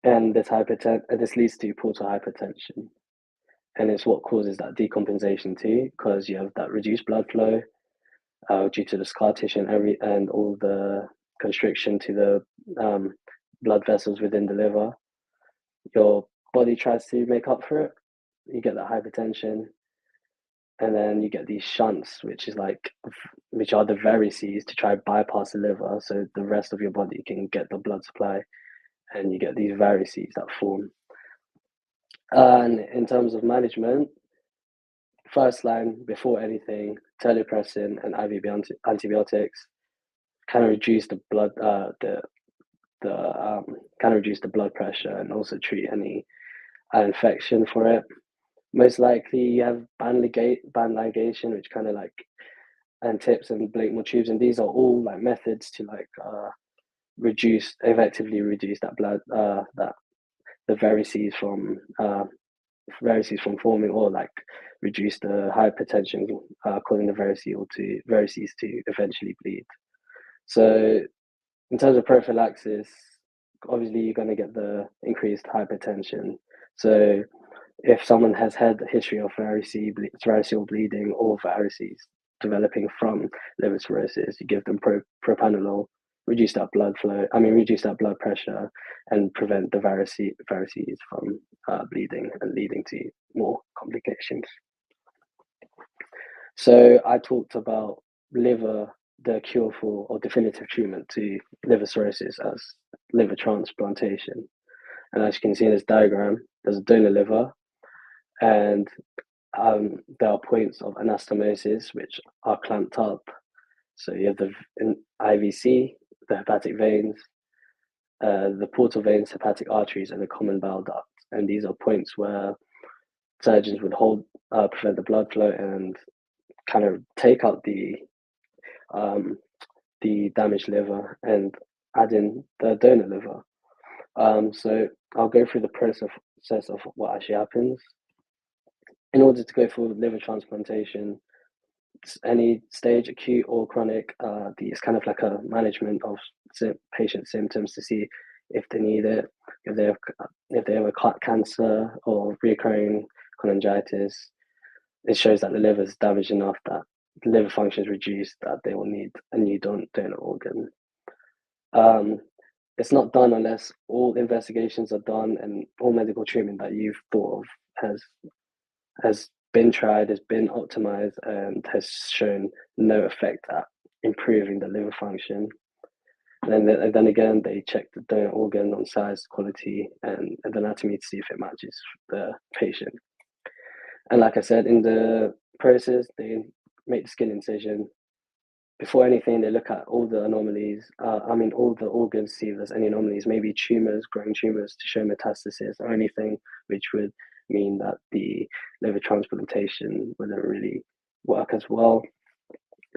And this leads to portal hypertension, and it's what causes that decompensation too, because you have that reduced blood flow due to the scar tissue and all the constriction to the blood vessels within the liver. Your body tries to make up for it. You get that hypertension, and then you get these shunts, which are the varices to try bypass the liver, so the rest of your body can get the blood supply, and you get these varices that form. And in terms of management, first line before anything, telepressin and IV antibiotics kind of reduce the blood kind of reduce the blood pressure and also treat any infection for it. Most likely, you have band ligation, which kind of like and tips and Blakemore tubes, and these are all like methods to like effectively reduce that blood that the varices from forming, or like reduce the hypertension causing the varices to eventually bleed. So in terms of prophylaxis, obviously you're going to get the increased hypertension. So if someone has had a history of variceal bleeding or varices developing from liver cirrhosis, you give them propranolol, reduce that blood pressure, and prevent the varices from bleeding and leading to more complications. So I talked about the cure for or definitive treatment to liver cirrhosis as liver transplantation. And as you can see in this diagram, there's a donor liver, and there are points of anastomosis which are clamped up. So you have the IVC, the hepatic veins, the portal veins, hepatic arteries, and the common bile duct. And these are points where surgeons would prevent the blood flow and kind of take out the damaged liver and add in the donor liver. So I'll go through the process of what actually happens. In order to go for liver transplantation, any stage, acute or chronic, it's kind of like a management of patient symptoms to see if they need it, if they have a cancer or recurring cholangitis. It shows that the liver is damaged enough that the liver function is reduced, that they will need a new donor organ. It's not done unless all investigations are done and all medical treatment that you've thought of has been tried, has been optimized, and has shown no effect at improving the liver function. And then again, they check the donor organ on size, quality, and anatomy to see if it matches the patient. And like I said, in the process, they make the skin incision. Before anything, they look at all the anomalies, all the organs, see if there's any anomalies, maybe growing tumors to show metastasis or anything which would mean that the liver transplantation wouldn't really work as well.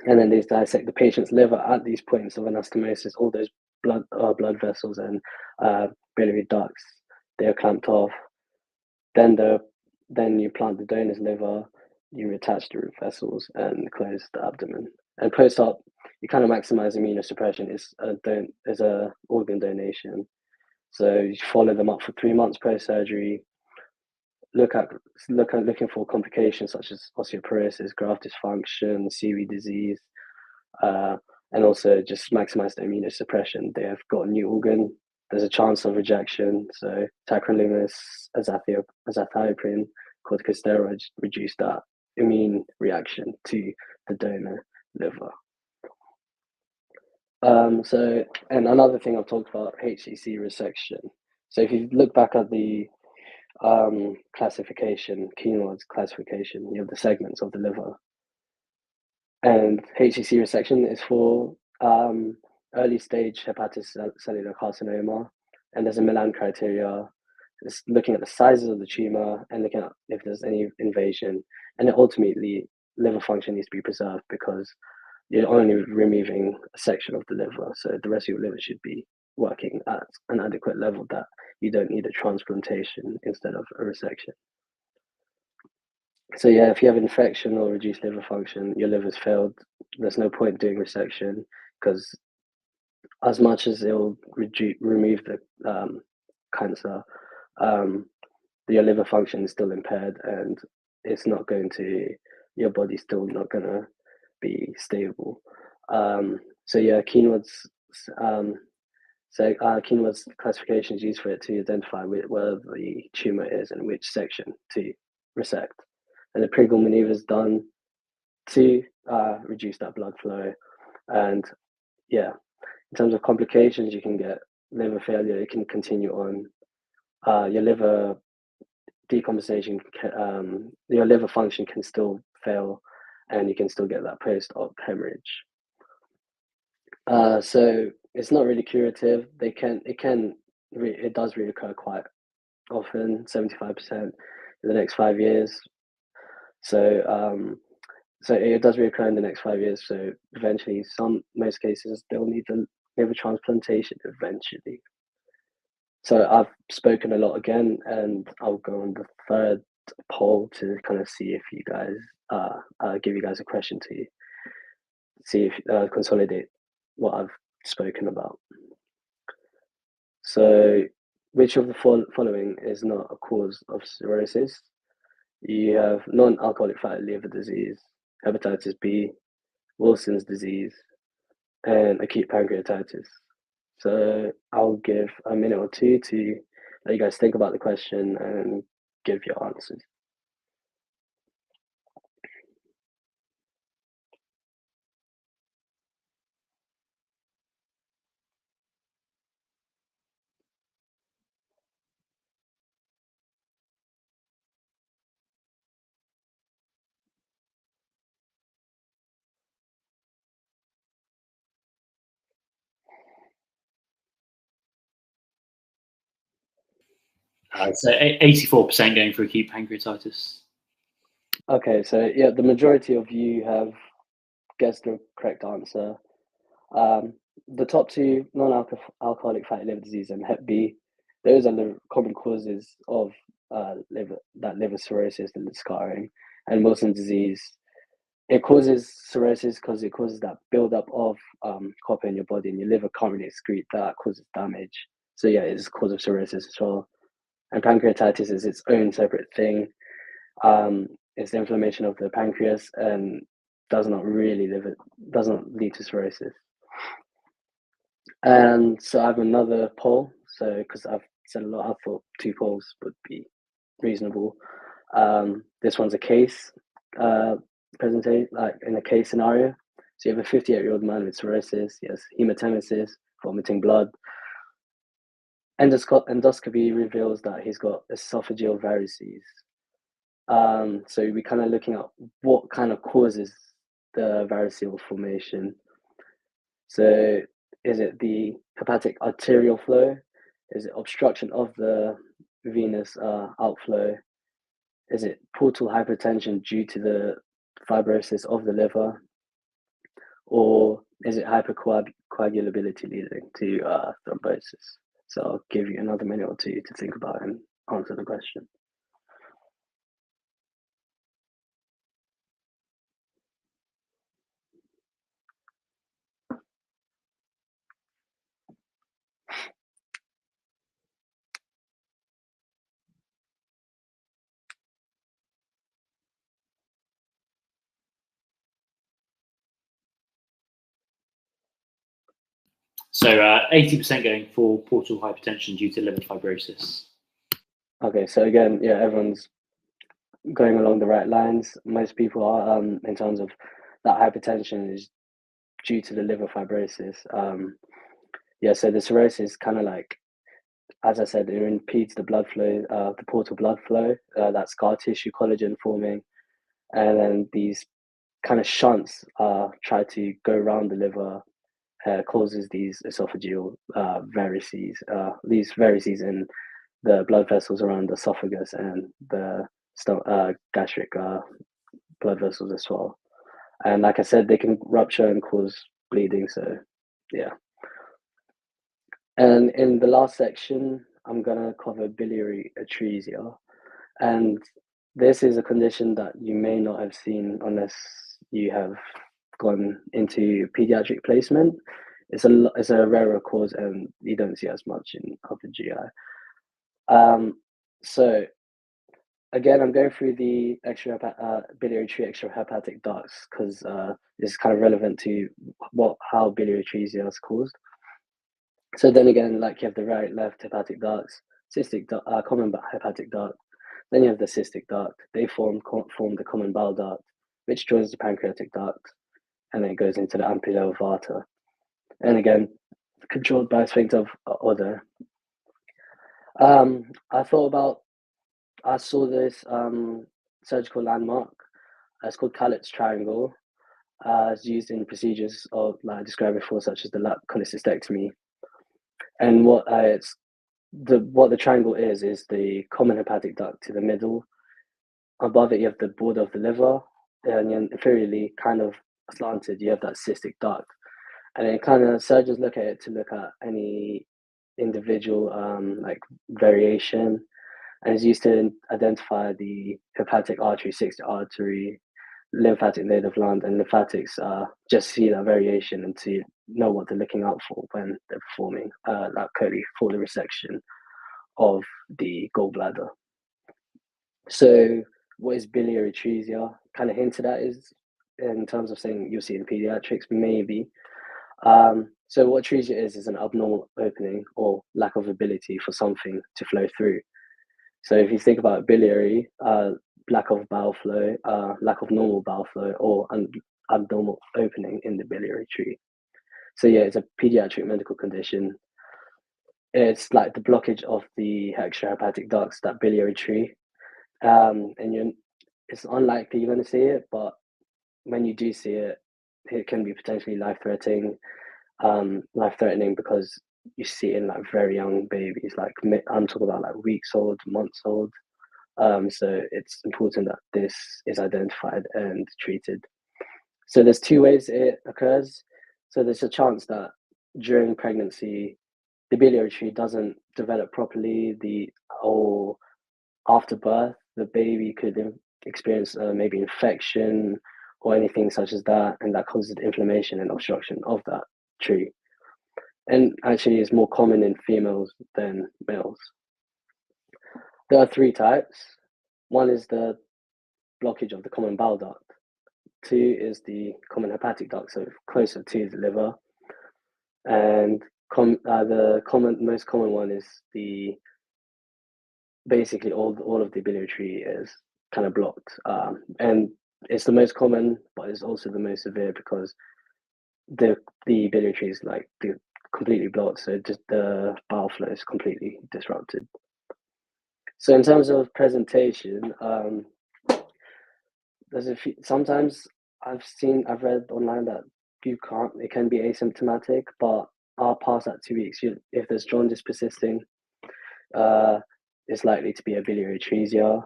And then they dissect the patient's liver at these points of anastomosis, all those blood vessels and biliary ducts, they are clamped off. Then you plant the donor's liver, you attach the root vessels and close the abdomen. And post-op, you kind of maximize immunosuppression. It's a organ donation. So you follow them up for 3 months post-surgery, looking for complications such as osteoporosis, graft dysfunction, CV disease, and also just maximize the immunosuppression. They have got a new organ. There's a chance of rejection. So tacrolimus, azathioprine, corticosteroids reduce that immune reaction to the donor liver. And another thing I've talked about, HCC resection. So if you look back at the classification, Kienwald's classification, you have the segments of the liver. And HCC resection is for early stage hepatocellular carcinoma, and there's a Milan criteria. It's looking at the sizes of the tumor and looking at if there's any invasion, and ultimately liver function needs to be preserved because you're only removing a section of the liver, so the rest of your liver should be working at an adequate level that you don't need a transplantation instead of a resection. So yeah, if you have infection or reduced liver function, your liver's failed, there's no point doing resection because as much as it will remove the cancer, your liver function is still impaired and your body's still not going to be stable. So yeah, Kienwald's classification is used for it to identify where the tumor is and which section to resect. And the Pringle maneuver is done to reduce that blood flow. And yeah, in terms of complications, you can get liver failure. It can continue on. Your liver decompensation, your liver function can still fail, and you can still get that post-op hemorrhage. So it's not really curative. It does reoccur quite often, 75% in the next 5 years. So it does reoccur in the next 5 years. So eventually, most cases, they'll need the liver transplantation eventually. So I've spoken a lot again, and I'll go on the third poll to kind of see if you guys give you guys a question to see if consolidate what I've spoken about. So, which of the following is not a cause of cirrhosis? You have non-alcoholic fatty liver disease, hepatitis B, Wilson's disease, and acute pancreatitis. So I'll give a minute or two to let you guys think about the question and give your answers. So 84% going for acute pancreatitis. Okay, so yeah, the majority of you have guessed the correct answer. The top two, non-alcoholic fatty liver disease and Hep B, those are the common causes of liver cirrhosis and scarring. And Wilson's disease, it causes cirrhosis because it causes that buildup of copper in your body, and your liver can't really excrete that, causes damage. So yeah, it's a cause of cirrhosis as well. And pancreatitis is its own separate thing. It's the inflammation of the pancreas and does not lead to cirrhosis. And so I have another poll. So because I've said a lot, I thought 2 polls would be reasonable. This one's a case presentation, like in a case scenario. So you have a 58-year-old man with cirrhosis. He has hematemesis, vomiting blood. Endoscopy reveals that he's got esophageal varices. So we're kind of looking at what kind of causes the variceal formation. So is it the hepatic arterial flow? Is it obstruction of the venous outflow? Is it portal hypertension due to the fibrosis of the liver? Or is it hypercoagulability leading to thrombosis? So I'll give you another minute or two to think about and answer the question. So 80% going for portal hypertension due to liver fibrosis. Okay, so again, yeah, everyone's going along the right lines. Most people are, in terms of that hypertension is due to the liver fibrosis. Yeah, so the cirrhosis kind of like, as I said, it impedes the blood flow, the portal blood flow, that scar tissue collagen forming, and then these kind of shunts try to go around the liver, causes these esophageal varices, these varices in the blood vessels around the esophagus and the gastric blood vessels as well. And like I said, they can rupture and cause bleeding. So, yeah. And in the last section, I'm gonna cover biliary atresia, and this is a condition that you may not have seen unless you have gone into pediatric placement. It's a rarer cause, and you don't see as much in upper GI. So again, I'm going through the biliary tree extrahepatic ducts because this is kind of relevant to how biliary atresia is caused. So then again, like you have the right, left hepatic ducts, common hepatic duct. Then you have the cystic duct. They form the common bile duct, which joins the pancreatic duct, and then it goes into the ampulla ovata. And again, controlled by sphincter of Oddo. I thought about I saw this surgical landmark. It's called Calit's triangle. It's used in procedures of, like I described before, such as the lap cholecystectomy. And what the triangle is the common hepatic duct to the middle. Above it, you have the border of the liver, and then inferiorly, kind of slanted, you have that cystic duct. And then kind of surgeons look at it to look at any individual like variation, and it's used to identify the hepatic artery, sixth artery, lymphatic node of Land, and lymphatics. Just see that variation and to know what they're looking out for when they're performing like Coley for the resection of the gallbladder. So, what is biliary atresia? Kind of hinted at is in terms of saying you'll see in pediatrics, maybe. So, what atresia is an abnormal opening or lack of ability for something to flow through. So, if you think about biliary, lack of bowel flow, lack of normal bowel flow, or an abnormal opening in the biliary tree. So, yeah, it's a pediatric medical condition. It's like the blockage of the extrahepatic ducts, that biliary tree. And it's unlikely you're going to see it, but when you do see it, it can be potentially life-threatening. Life-threatening because you see it in like very young babies, like I'm talking about like weeks old, months old. So it's important that this is identified and treated. So there's two ways it occurs. So there's a chance that during pregnancy, the biliary tree doesn't develop properly, or after birth, the baby could experience maybe infection or anything such as that, and that causes inflammation and obstruction of that tree. And actually, it's more common in females than males. There are three types. One is the blockage of the common bile duct. Two is the common hepatic duct, so closer to the liver. And the most common one is basically all of the biliary tree is kind of blocked, and it's the most common, but it's also the most severe because the biliary tree is like completely blocked, so just the bile flow is completely disrupted. So in terms of presentation, there's a few. Sometimes I've read online that it can be asymptomatic, but past that 2 weeks, if there's jaundice persisting, it's likely to be a biliary atresia.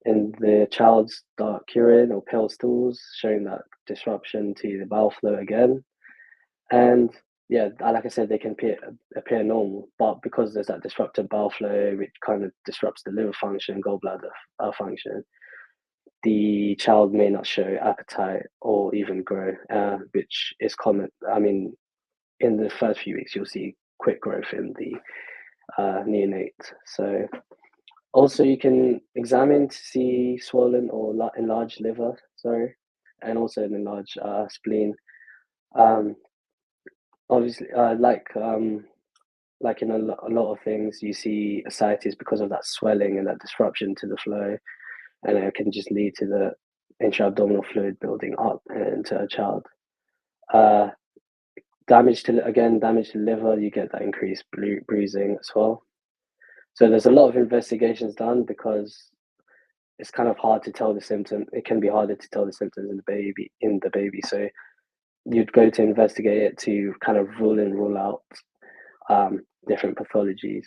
And the child's dark urine or pale stools, showing that disruption to the bowel flow again. And yeah, like I said, they can appear normal, but because there's that disrupted bowel flow, which kind of disrupts the liver function, gallbladder function, the child may not show appetite or even grow, which is common. I mean, in the first few weeks, you'll see quick growth in the neonate. So also you can examine to see swollen or enlarged liver, and also an enlarged spleen. Obviously, like in a lot of things, you see ascites because of that swelling and that disruption to the flow, and it can just lead to the intra-abdominal fluid building up into a child. Damage to the liver, you get that increased bruising as well. So there's a lot of investigations done because it's kind of hard to tell the symptom. It can be harder to tell the symptoms in the baby. So you'd go to investigate it to kind of rule in, rule out different pathologies.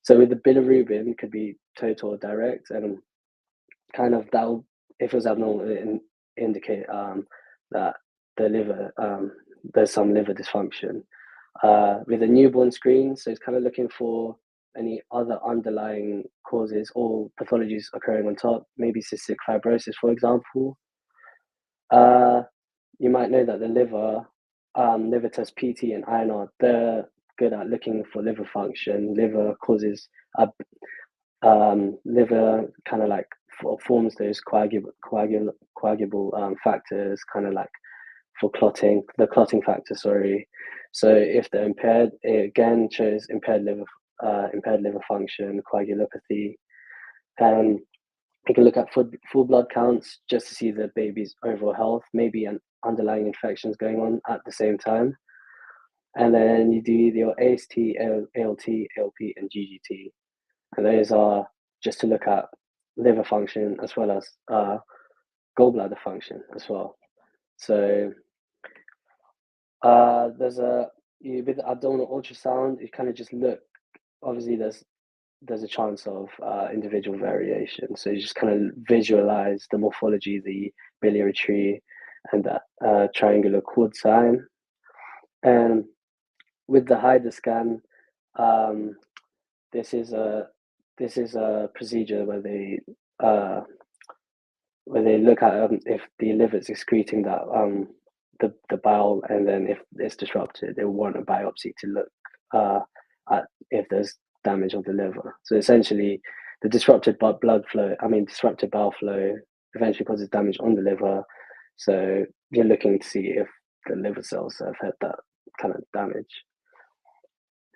So with the bilirubin, it could be total or direct, and kind of that'll, if it was abnormal, it indicate that the liver, there's some liver dysfunction. With a newborn screen, so it's kind of looking for any other underlying causes or pathologies occurring on top, maybe cystic fibrosis, for example. You might know that the liver test PT and INR, they're good at looking for liver function. Liver causes liver kind of like forms those coagulable factors, kind of like for clotting, the clotting factor, sorry. So if they're impaired, it again shows impaired liver function, coagulopathy. You can look at full blood counts just to see the baby's overall health, maybe an underlying infections going on at the same time. And then you do your AST, ALT, ALP, and GGT. And those are just to look at liver function as well as gallbladder function as well. So there's with abdominal ultrasound, you kind of just look. Obviously, there's a chance of individual variation. So you just kind of visualize the morphology, the biliary tree, and that triangular cord sign. And with the HIDA scan, this is a procedure where they look at if the liver is excreting that the bowel, and then if it's disrupted, they want a biopsy to look at if there's damage of the liver. So essentially, the disrupted disrupted bowel flow eventually causes damage on the liver. So you're looking to see if the liver cells have had that kind of damage.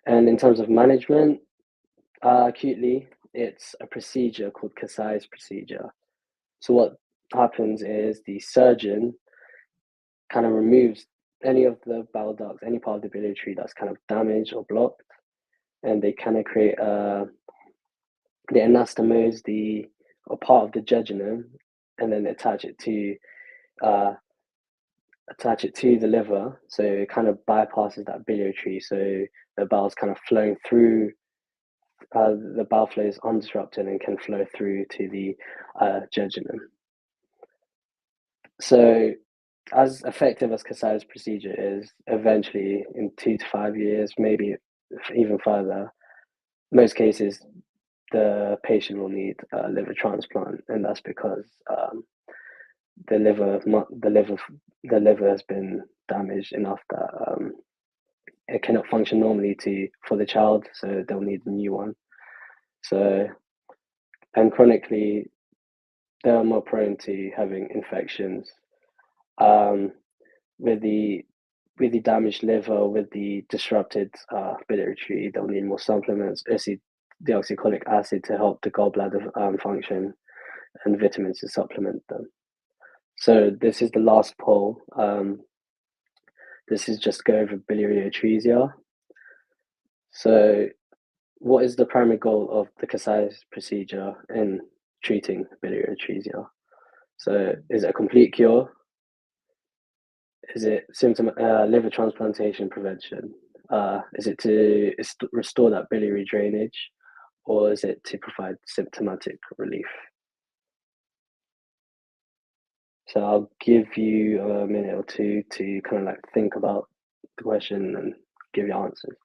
And in terms of management, acutely, it's a procedure called Kasai's procedure. So what happens is the surgeon kind of removes any of the bowel ducts, any part of the biliary tree that's kind of damaged or blocked, and they kind of create they anastomose a part of the jejunum, and then attach it to the liver, so it kind of bypasses that biliary tree, so the bowel's kind of flowing through. The bowel flow is undisrupted and can flow through to the jejunum. So, as effective as Kasai's procedure is, eventually in 2 to 5 years, maybe even further, most cases the patient will need a liver transplant, and that's because the liver has been damaged enough that it cannot function normally for the child, so they'll need a new one. So, and chronically, they're more prone to having infections. With the damaged liver, with the disrupted biliary tree, they'll need more supplements, deoxycholic acid to help the gallbladder function, and vitamins to supplement them. So this is the last poll. This is just go over biliary atresia. So what is the primary goal of the Kasai's procedure in treating biliary atresia? So is it a complete cure? Is it liver transplantation prevention? Is it to restore that biliary drainage, or is it to provide symptomatic relief? So I'll give you a minute or two to kind of like think about the question and give your answers.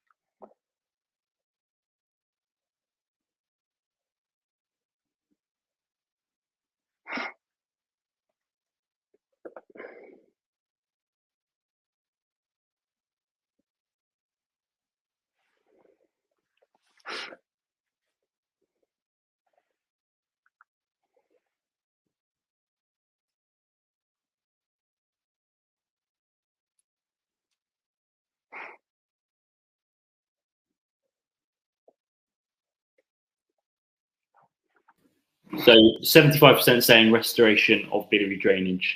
So 75% saying restoration of biliary drainage.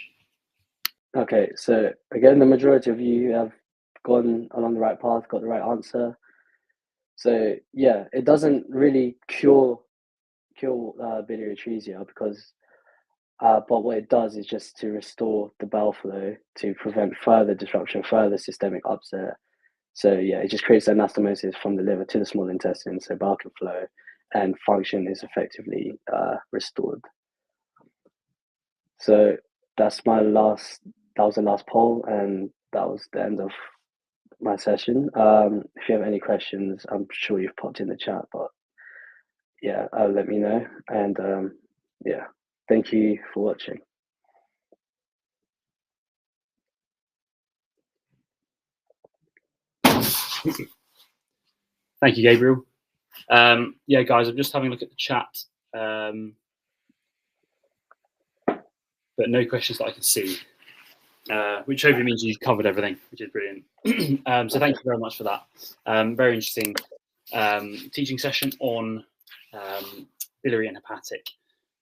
Okay, so again, the majority of you have gone along the right path, got the right answer. So yeah, it doesn't really cure biliary atresia, because but what it does is just to restore the bowel flow to prevent further disruption, further systemic upset. So yeah, it just creates anastomosis from the liver to the small intestine, so bowel can flow and function is effectively restored. So that was the last poll, and that was the end of my session. If you have any questions, I'm sure you've popped in the chat, but yeah, let me know. And yeah, thank you for watching. Thank you, Gabriel. Yeah, guys, I'm just having a look at the chat, but no questions that I can see, which hopefully means you've covered everything, which is brilliant. So thank you very much for that. Very interesting teaching session on biliary and hepatic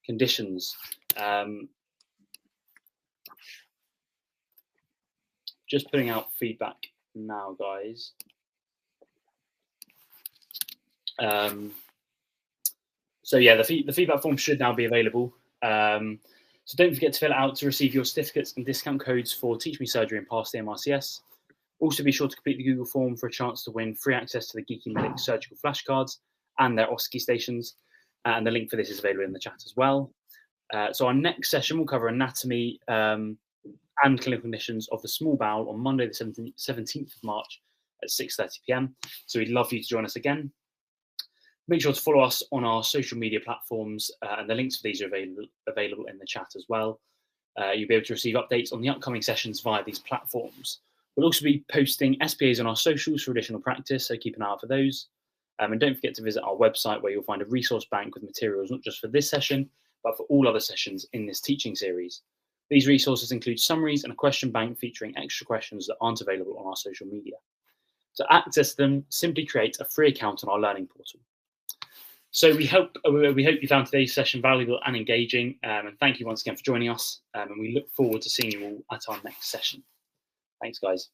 conditions. Just putting out feedback now, guys. So yeah, the feedback form should now be available. So don't forget to fill it out to receive your certificates and discount codes for Teach Me Surgery and Pass the MRCS. Also be sure to complete the Google form for a chance to win free access to the Geeky Medic surgical flashcards and their OSCE stations. And the link for this is available in the chat as well. So our next session will cover anatomy and clinical conditions of the small bowel on Monday the 17th of March at 6:30 p.m. So we'd love for you to join us again. Make sure to follow us on our social media platforms, and the links for these are available in the chat as well. You'll be able to receive updates on the upcoming sessions via these platforms. We'll also be posting SPAs on our socials for additional practice, so keep an eye out for those. And don't forget to visit our website where you'll find a resource bank with materials not just for this session, but for all other sessions in this teaching series. These resources include summaries and a question bank featuring extra questions that aren't available on our social media. To access them, simply create a free account on our learning portal. So we hope you found today's session valuable and engaging, and thank you once again for joining us, and we look forward to seeing you all at our next session. Thanks, guys.